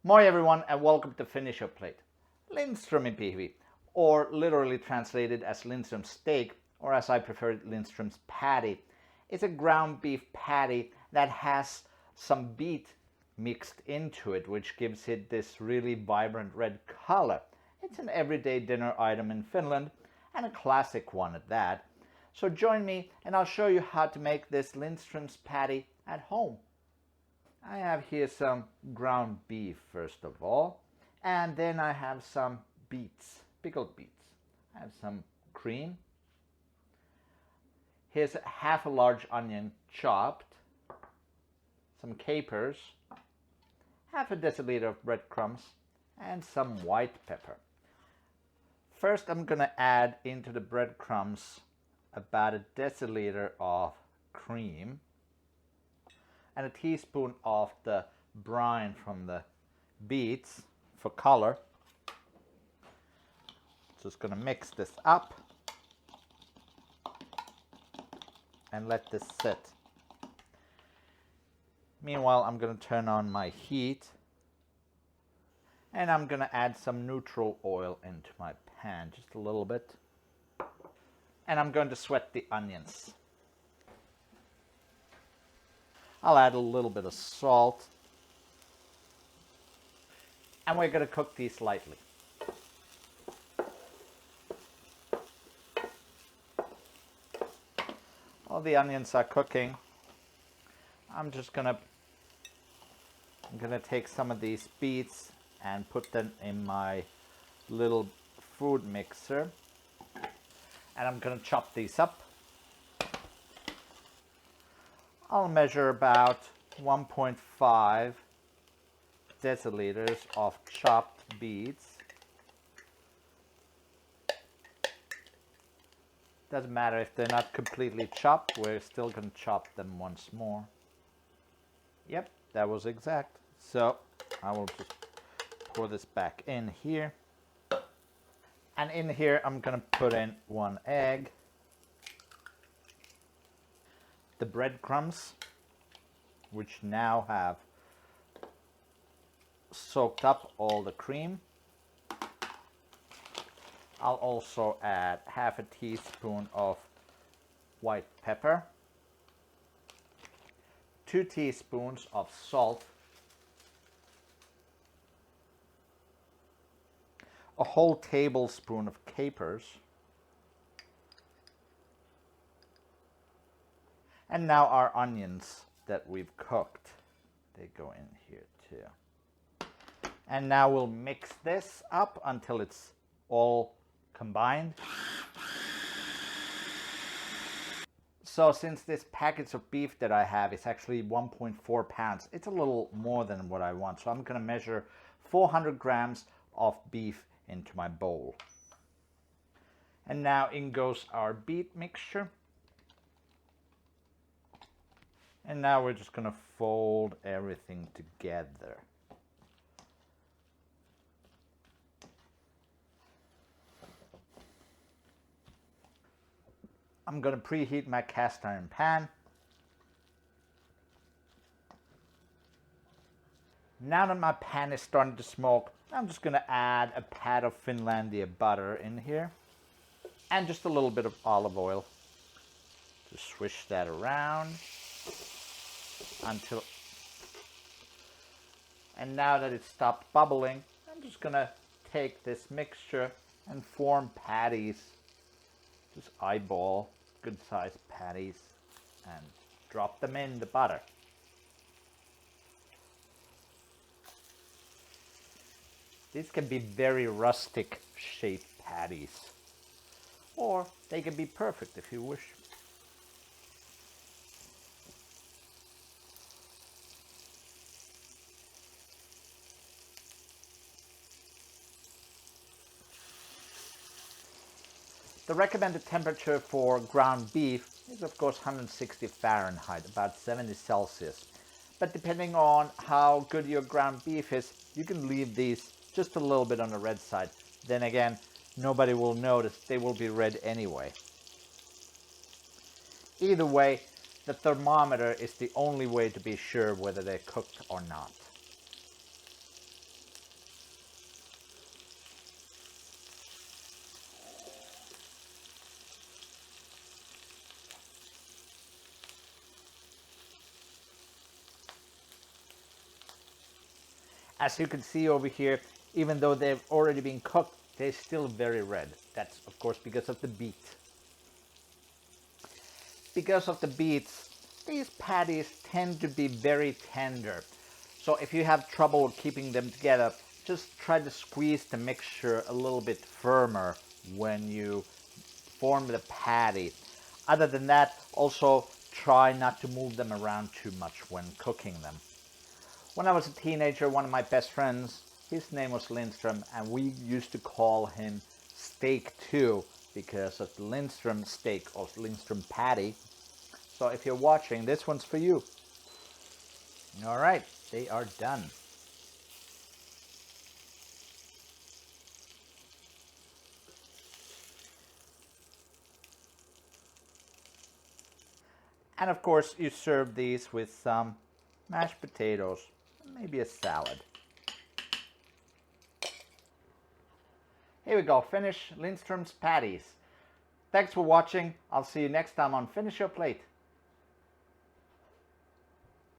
Moi everyone and welcome to Finnish plate. Lindströminpihvit, or literally translated as Lindström steak, or as I prefer it, Lindström's patty, is a ground beef patty that has some beet mixed into it, which gives it this really vibrant red color. It's an everyday dinner item in Finland, and a classic one at that. So join me and I'll show you how to make this Lindström's patty at home. I have here some ground beef first of all, and then I have some beets, pickled beets. I have some cream. Here's half a large onion chopped, some capers, half a deciliter of breadcrumbs, and some white pepper. First I'm going to add into the breadcrumbs about a deciliter of cream and a teaspoon of the brine from the beets for color. Just going to mix this up and let this sit. Meanwhile, I'm going to turn on my heat and I'm going to add some neutral oil into my pan, just a little bit. And I'm going to sweat the onions. I'll add a little bit of salt. And we're going to cook these lightly. While the onions are cooking, I'm gonna take some of these beets and put them in my little food mixer. And I'm gonna chop these up. I'll measure about 1.5 deciliters of chopped beets. Doesn't matter if they're not completely chopped, we're still going to chop them once more. Yep, that was exact. So I will just pour this back in here. And in here I'm going to put in 1 egg. The breadcrumbs, which now have soaked up all the cream. I'll also add half a teaspoon of white pepper, 2 teaspoons of salt, a whole tablespoon of capers, and now our onions that we've cooked, they go in here too. And now we'll mix this up until it's all combined. So since this package of beef that I have is actually 1.4 pounds, it's a little more than what I want. So I'm going to measure 400 grams of beef into my bowl. And now in goes our beet mixture. And now we're just going to fold everything together. I'm going to preheat my cast iron pan. Now that my pan is starting to smoke, I'm just going to add a pat of Finlandia butter in here. And just a little bit of olive oil. Just swish that around until... And now that it's stopped bubbling, I'm just going to take this mixture and form patties. Just eyeball good sized patties and drop them in the butter. These can be very rustic shaped patties, or they can be perfect if you wish. The recommended temperature for ground beef is of course 160 Fahrenheit, about 70 Celsius. But depending on how good your ground beef is, you can leave these just a little bit on the red side. Then again, nobody will notice, they will be red anyway. Either way, the thermometer is the only way to be sure whether they're cooked or not. As you can see over here, even though they've already been cooked, they're still very red. That's of course because of the beet. Because of the beets, these patties tend to be very tender. So if you have trouble keeping them together, just try to squeeze the mixture a little bit firmer when you form the patty. Other than that, also try not to move them around too much when cooking them. When I was a teenager, one of my best friends, his name was Lindström, and we used to call him Steak 2 because of the Lindström steak or Lindström patty. So if you're watching, this one's for you. All right, they are done. And of course, you serve these with some mashed potatoes, maybe a salad. Here we go, Finnish Lindström's patties. Thanks for watching. I'll see you next time on Finish Your Plate.